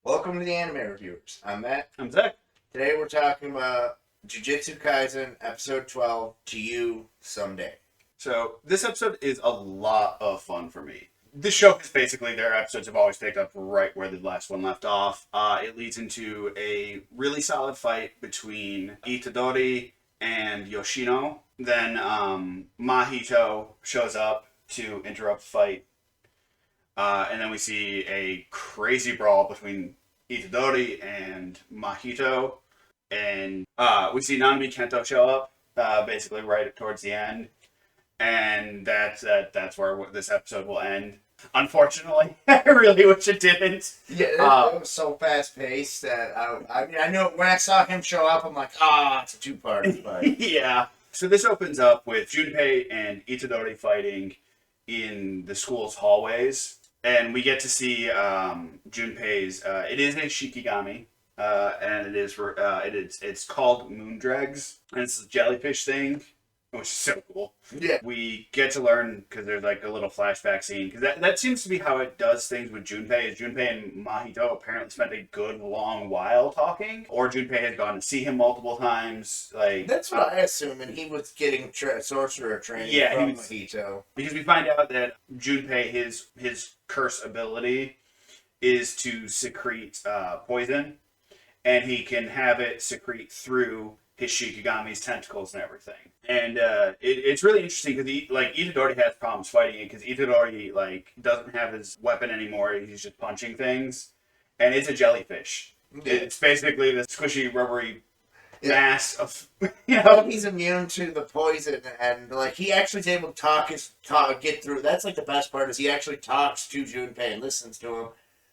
Welcome to the Anime Reviewers. I'm Matt. I'm Zach. Today we're talking about Jujutsu Kaisen Episode 12, To You Someday. So this episode is a lot of fun for me. This show is basically their episodes have always picked up right where the last one left off. It leads into a really solid fight between Itadori and Yoshino. Then Mahito shows up to interrupt the fight. And then we see a crazy brawl between Itadori and Mahito. And we see Nanami Kento show up, basically right towards the end. And that's where this episode will end. Unfortunately, I really wish it didn't. Yeah, it was so fast paced that I know when I saw him show up, I'm like, it's a two-parter fight. Yeah. So this opens up with Junpei and Itadori fighting in the school's hallways. And we get to see Junpei's. It is a Shikigami, and it's called Moondregs, and it's a jellyfish thing, which is so cool. Yeah. We get to learn because there's like a little flashback scene because that seems to be how it does things with Junpei. Is Junpei and Mahito apparently spent a good long while talking, or Junpei has gone to see him multiple times. Like that's what I assume, and he was getting sorcerer training from Mahito. Because we find out that Junpei, his curse ability is to secrete poison, and he can have it secrete through his Shikigami's tentacles and everything. And it's really interesting because Itadori has problems fighting it because Itadori doesn't have his weapon anymore. He's just punching things, and it's a jellyfish. Yeah. It's basically this squishy, rubbery mass of He's immune to the poison, and he actually is able to get through. That's the best part is he actually talks to Junpei and listens to him.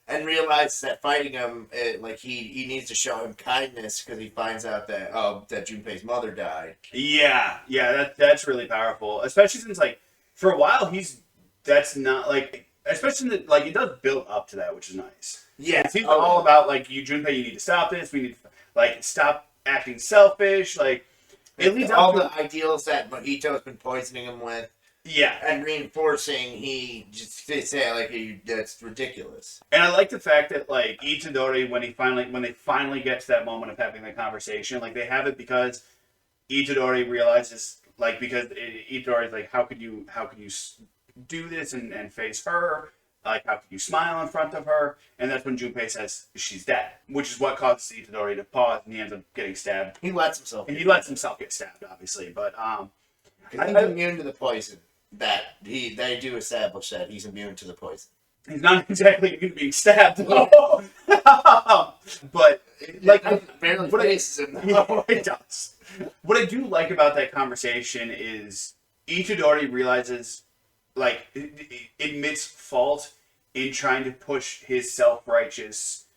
And realizes that fighting him, he needs to show him kindness because he finds out that that Junpei's mother died. Yeah, that's really powerful. Especially since for a while that's not especially it does build up to that, which is nice. Yeah, he's all about you Junpei, you need to stop this. We need to stop acting selfish. It leads all the ideals that Mahito's been poisoning him with. Yeah, and reinforcing he just say that's ridiculous. And I like the fact that Itadori when they finally get to that moment of having the conversation, they have it because Itadori realizes because Itadori's how could you do this and face her, how could you smile in front of her, and that's when Junpei says she's dead, which is what causes Itadori to pause and he ends up getting stabbed. He lets himself get stabbed, obviously, but he's immune to the poison. That they do establish that he's immune to the poison. He's not exactly immune to being stabbed, though. But barely faces him. It does. What I do like about that conversation is Itadori realizes, admits fault in trying to push his self-righteous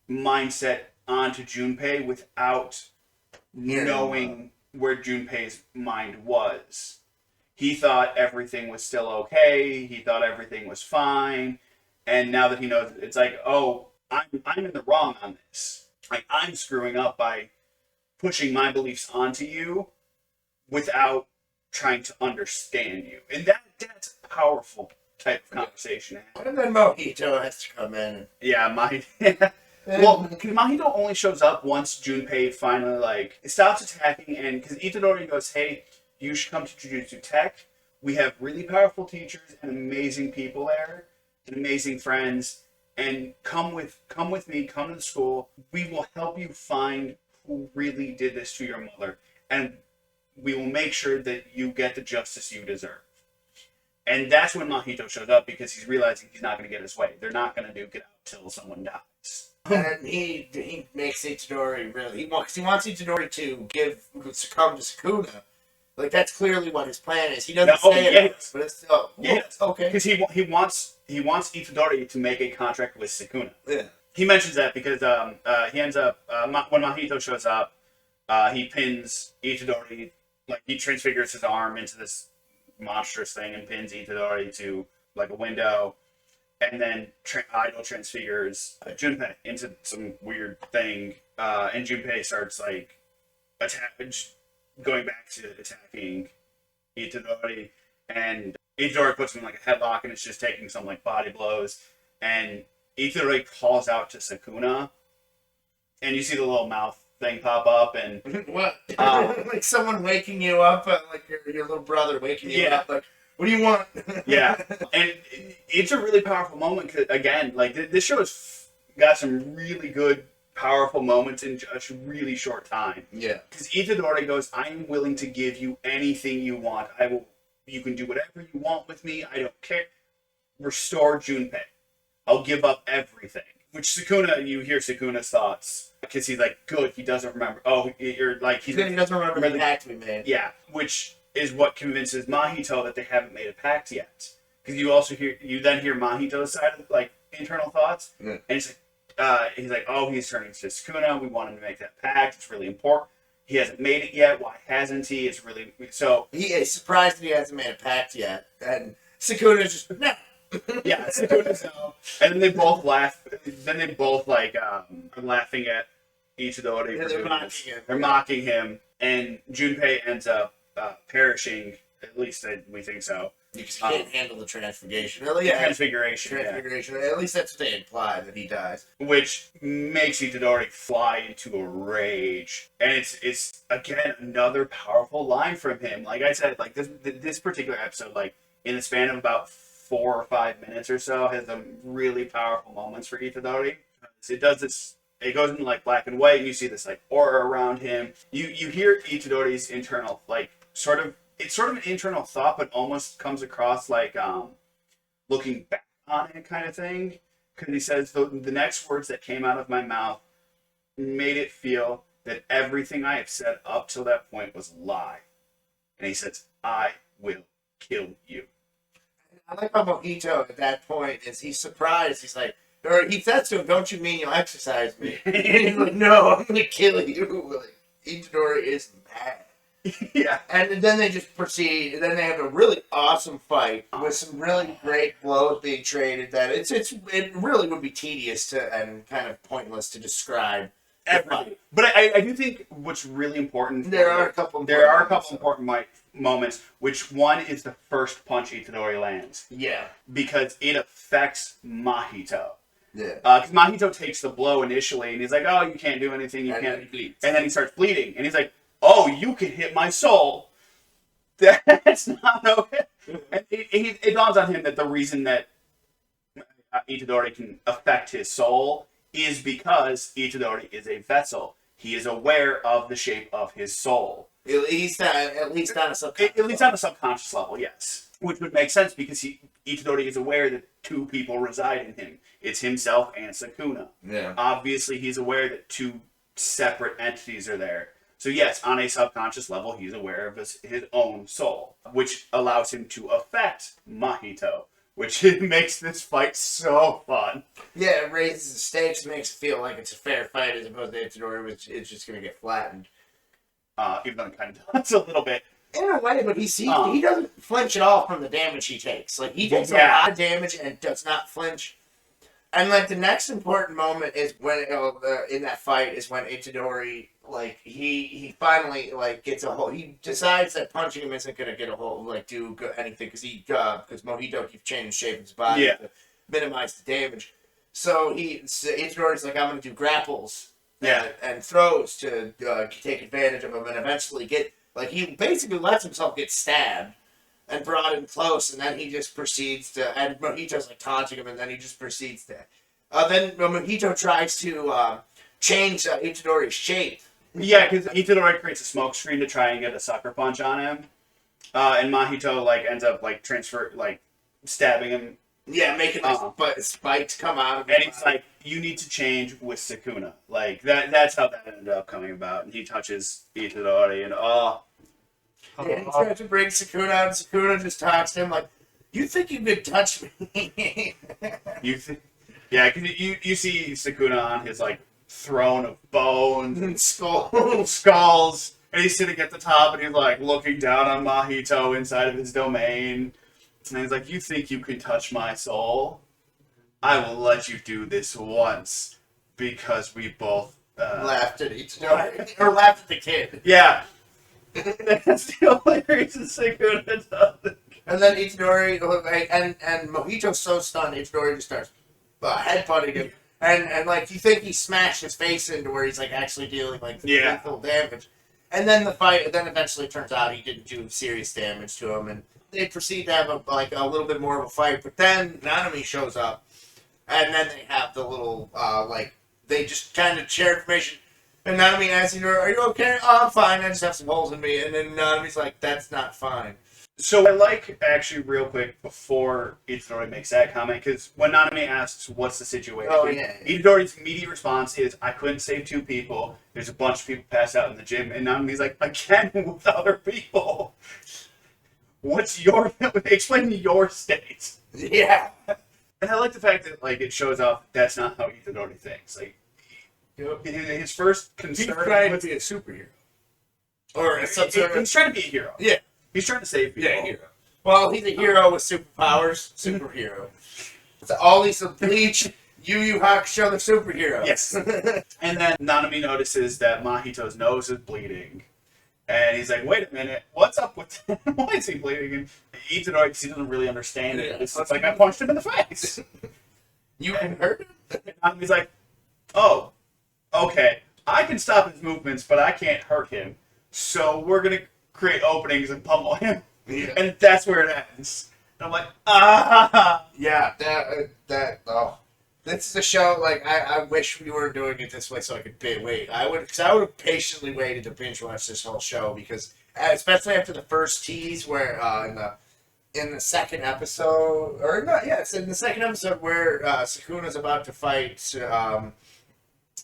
mindset onto Junpei without knowing where Junpei's mind was. He thought everything was still okay. He thought everything was fine. And now that he knows, it's I'm in the wrong on this. I'm screwing up by pushing my beliefs onto you without trying to understand you. And that's a powerful type of conversation. And then Mahito has to come in. Yeah, Mahito. Well, because Mahito only shows up once Junpei finally stops attacking, and because Itadori goes, "Hey, you should come to Jujutsu Tech. We have really powerful teachers and amazing people there, and amazing friends. And come with me. Come to the school. We will help you find who really did this to your mother, and we will make sure that you get the justice you deserve." And that's when Mahito shows up because he's realizing he's not going to get his way. They're not going to duke it out till someone dies. And he makes Itadori he wants Itadori to succumb to Sukuna. That's clearly what his plan is. He doesn't say it, but it's okay. Because he wants Itadori to make a contract with Sukuna. Yeah. He mentions that because he ends up when Mahito shows up, he pins Itadori, he transfigures his arm into this monstrous thing and pins Itadori to a window, and then Idol transfigures Junpei into some weird thing, and Junpei starts going back to attacking Itadori, and Itadori puts him in a headlock, and it's just taking some body blows, and Itadori calls out to Sukuna, and you see the little mouth thing pop up, and what? Like someone waking you up, like your little brother waking you up, like, what do you want? Yeah, and it's a really powerful moment, because, again, like, this show has got some really good, powerful moments in a really short time. Yeah. Because Itadori goes, I'm willing to give you anything you want. You can do whatever you want with me. I don't care. Restore Junpei. I'll give up everything. Which Sukuna, you hear Sukuna's thoughts. Because he's like, good, he doesn't remember. Oh, you're like... He doesn't remember the pact we made. Yeah, which is what convinces Mahito that they haven't made a pact yet. Because you then hear Mahito's side of, like, internal thoughts. Yeah. And he's like, oh, he's turning to Sukuna. We want him to make that pact. It's really important. He hasn't made it yet. Why hasn't he? It's really... So... He is surprised that he hasn't made a pact yet. And Sukuna's just, no. Yeah, Sukuna's no. And then they both laugh. Then they both, like, are laughing at Itadori. Yeah, they're mocking him. They're mocking him. And Junpei ends up perishing. At least we think so. Because he can't handle the transfiguration. Transfiguration. Transfiguration. Yeah. At least that's what they imply, that he dies. Which makes Itadori fly into a rage. And it's again, another powerful line from him. Like I said, like this particular episode, like, in the span of about 4 or 5 minutes or so, has some really powerful moments for Itadori. It does this. It goes into, like, black and white, and you see this, like, aura around him. You hear Itadori's internal, like, it's sort of an internal thought, but almost comes across like looking back on it kind of thing. Because he says, the next words that came out of my mouth made it feel that everything I have said up till that point was a lie. And he says, I will kill you. I like how Mojito at that point is, he's surprised. He's like, or he says to him, don't you mean you'll exercise me? And he's like, no, I'm going to kill you. Like, Itadori is mad. Yeah. And then they just proceed, and then they have a really awesome fight with some really great blows being traded that it really would be tedious to and kind of pointless to describe. Everything. But I do think what's really important... There are a couple important moments, which one is the first punch Itadori lands. Yeah. Because it affects Mahito. Yeah. Because Mahito takes the blow initially, and he's like, oh, you can't do anything, you can't... And then he starts bleeding, and he's like, oh, you can hit my soul. That's not okay. And it dawns on him that the reason that Itadori can affect his soul is because Itadori is a vessel. He is aware of the shape of his soul. At least on a subconscious At least on a subconscious level, yes. Which would make sense because Itadori is aware that 2 people reside in him. It's himself and Sukuna. Yeah. Obviously, he's aware that 2 separate entities are there. So yes, on a subconscious level, he's aware of his own soul, which allows him to affect Mahito, which makes this fight so fun. Yeah, it raises the stakes, makes it feel like it's a fair fight as opposed to Itadori, which is just going to get flattened. Even though it kind of does a little bit. In a way, but he doesn't flinch at all from the damage he takes. Like, he takes a lot of damage and does not flinch. And, like, the next important moment is when, in that fight, is when Itadori, like, he finally, like, gets a hold. He decides that punching him isn't going to get a hold, like, do anything, because Mojito keeps changing the shape of his body to minimize the damage. So Itadori's like, I'm going to do grapples and throws to take advantage of him and eventually he basically lets himself get stabbed and brought in close, and then he just proceeds to, and Mojito's like taunting him, and then he just proceeds to, then Mojito tries to change Itadori's shape. Yeah, because Itadori creates a smoke screen to try and get a sucker punch on him, and Mahito, like, ends up, like, stabbing him. Yeah, making his spikes come out of him. And he's like, you need to change with Sukuna. Like, that's how that ended up coming about, and he touches Itadori, and yeah, he tries to bring Sukuna out, and Sukuna just talks to him like, you think you could touch me? Yeah, because you see Sukuna on his, like, throne of bones and skulls, and he's sitting at the top, and he's, like, looking down on Mahito inside of his domain, and he's like, you think you can touch my soul? I will let you do this once, because we both... laughed at Itadori, or laughed at the kid. Yeah. That's the only reason Sukuna does it. And then Itadori, and Mojito's so stunned, Itadori just starts headbutting him. And like, you think he smashed his face into where he's, like, actually dealing, like, lethal damage. And then then eventually it turns out he didn't do serious damage to him. And they proceed to have, a little bit more of a fight. But then Nanami shows up. And then they have the little, they just kind of share information. And Nanami asks her, are you okay? Oh, I'm fine. I just have some holes in me. And then Nanami's like, that's not fine. So I like, actually, real quick, before Itadori makes that comment, because when Nanami asks, what's the situation? Itadori's immediate response is, I couldn't save 2 people. There's a bunch of people passed out in the gym. And Nanami's like, again, with other people. Explain your state. Yeah. And I like the fact that, like, it shows off that's not how Itadori thinks. Like, his first concern... He's trying to be a superhero. Or he's trying to be a hero. Yeah. He's trying to save people. Yeah, hero. Well, he's a hero with superpowers. Superhero. So all these Bleach, Yu Yu Hakusho, the superhero. Yes. And then Nanami notices that Mahito's nose is bleeding. And he's like, wait a minute, what's up with that? Why is he bleeding? And Itadori, because he doesn't really understand it. It's like, I punched him in the face. You can hurt him? And he's like, oh, okay. I can stop his movements, but I can't hurt him. So we're going to create openings and pummel him. Yeah. And that's where it ends. And I'm like, ah. Yeah, this is a show, like, I wish we were doing it this way so I could wait. I would have patiently waited to binge watch this whole show, because, especially after the first tease where, in the second episode, it's in the second episode where, Sukuna's about to fight,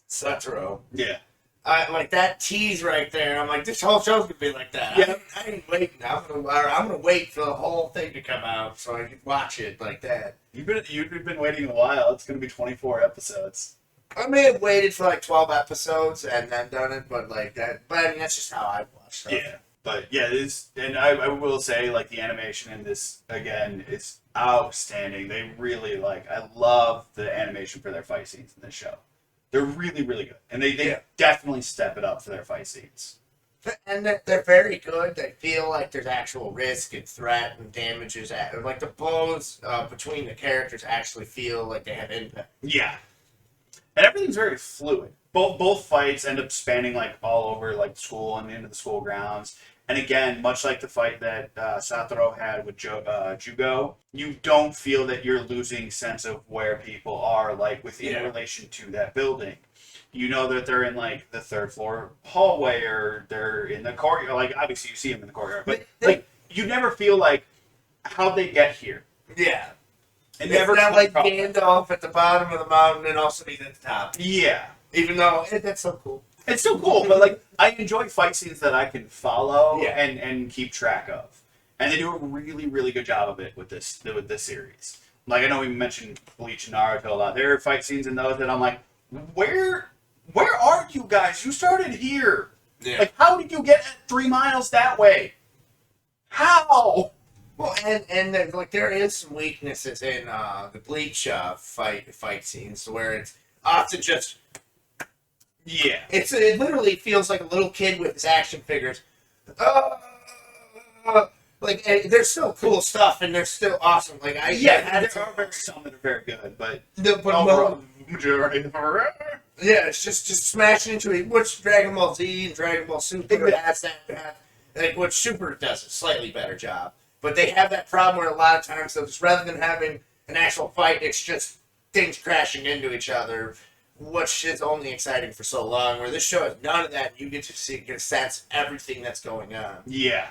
Satoru. Yeah. Like that tease right there, I'm like, this whole show's gonna be like that. Yeah. I ain't waiting. I'm gonna wait for the whole thing to come out so I can watch it like that. You've been waiting a while. It's gonna be 24 episodes. I may have waited for like 12 episodes and then done it, but like that. But I mean, that's just how I watch stuff. Yeah, but yeah, and I will say, like, the animation in this again is outstanding. They really I love the animation for their fight scenes in this show. They're really, really good. And they definitely step it up for their fight scenes. And they're very good. They feel like there's actual risk and threat and damages. Like, the blows between the characters actually feel like they have impact. Yeah. And everything's very fluid. Both fights end up spanning, like, all over, like, school and into the school grounds. And again, much like the fight that Satoru had with Jugo, you don't feel that you're losing sense of where people are, like, within relation to that building. You know that they're in, like, the 3rd floor hallway, or they're in the courtyard. Like, obviously you see them in the courtyard, but like, you never feel like, how'd they get here? Yeah. And it's never not like Gandalf at the bottom of the mountain and also he's at the top. Yeah. Even though that's so cool. It's still cool, but like, I enjoy fight scenes that I can follow and keep track of, and they do a really, really good job of it with this series. Like, I know we mentioned Bleach and Naruto a lot. There are fight scenes in those that I'm like, where are you guys? You started here. Yeah. Like, how did you get 3 miles that way? How? Well, and like, there is some weaknesses in the Bleach fight scenes where it's often just. Yeah. It literally feels like a little kid with his action figures. Like, they're still cool stuff, and they're still awesome. Like, there are some that are very good, but overall, the majority of them are. Yeah, it's just smashing into it. Which Dragon Ball Z and Dragon Ball Super has that. Like, what Super does a slightly better job. But they have that problem where a lot of times, rather than having an actual fight, it's just things crashing into each other. Which is only exciting for so long, where this show has none of that. You get to get a sense of everything that's going on. Yeah.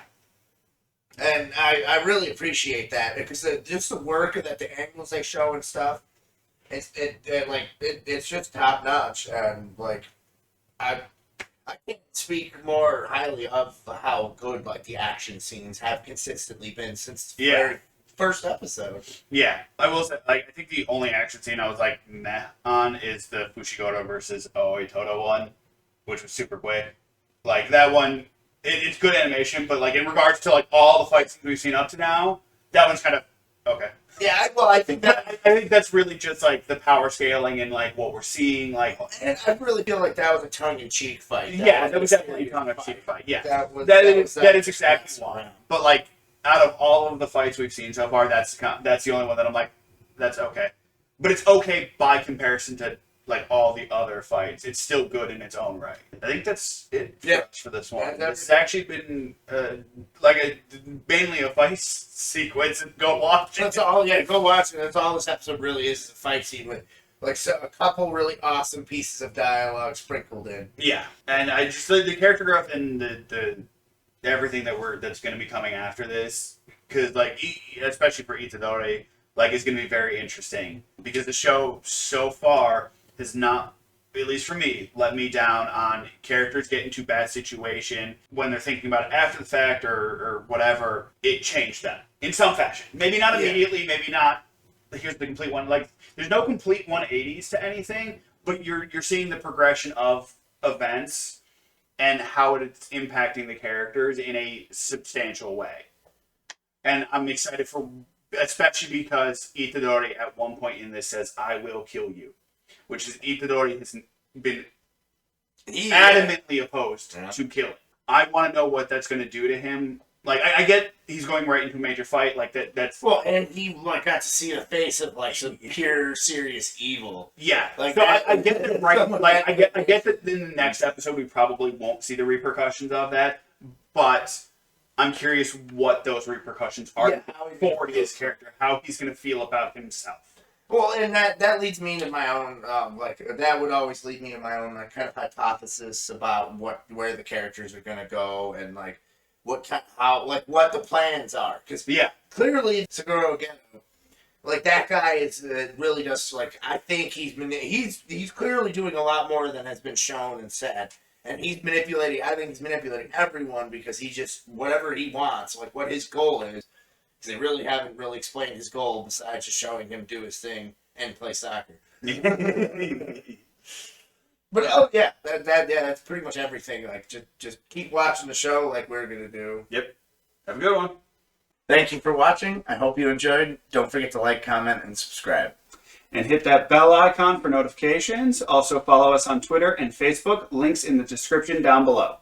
And I really appreciate that, because just the work that the angles they show and stuff, it's just top notch. And like, I can't speak more highly of how good, like, the action scenes have consistently been since the very first episode. Yeah, I will say, like, I think the only action scene I was like meh on is the Fushiguro versus Aoi Todo one, which was super quick. Like, that one, it's good animation, but like, in regards to like all the fight scenes we've seen up to now, that one's kind of okay. Yeah, I think that's really just like the power scaling and like what we're seeing. Like, and I really feel like that was a tongue-in-cheek fight. That was definitely a tongue-in-cheek fight. Yeah, that is exactly one. But like, out of all of the fights we've seen so far, that's the only one that I'm like, that's okay. but it's okay by comparison to like all the other fights. It's still good in its own right. I think that's it for this one. This has actually been mainly a fight sequence. Go watch it. That's all. Yeah, go watch it. That's all this episode really is a fight scene with a couple really awesome pieces of dialogue sprinkled in. Yeah, and I just the character growth and the everything that's going to be coming after this, because like especially for Itadori, like is going to be very interesting because the show so far has not, at least for me, let me down on characters get into bad situation when they're thinking about it after the fact or whatever. It changed them in some fashion. Maybe not immediately, maybe not. Here's the complete one. Like, there's no complete 180s to anything, but you're seeing the progression of events and how it's impacting the characters in a substantial way. And I'm excited for, especially because Itadori at one point in this says, "I will kill you," which is Itadori has been adamantly opposed to killing. I want to know what that's going to do to him. Like, I get he's going right into a major fight. Like, that's... Well, and he, like, got to see the face of, like, some pure, serious evil. Yeah. Like, so I get that, right? Like, I get that in the next episode we probably won't see the repercussions of that, but I'm curious what those repercussions are for his character, how he's going to feel about himself. Well, and that leads me to my own, that would always lead me to my own, like, kind of hypothesis about where the characters are going to go and, like, what the plans are. Because clearly, Seguro Geno, like, that guy is really just, like, I think he's clearly doing a lot more than has been shown and said. And I think he's manipulating everyone because he just, whatever he wants, like, what his goal is. Because they really haven't really explained his goal besides just showing him do his thing and play soccer. But that's pretty much everything. Like, just keep watching the show like we're gonna do. Yep. Have a good one. Thank you for watching. I hope you enjoyed. Don't forget to like, comment, and subscribe. And hit that bell icon for notifications. Also follow us on Twitter and Facebook. Links in the description down below.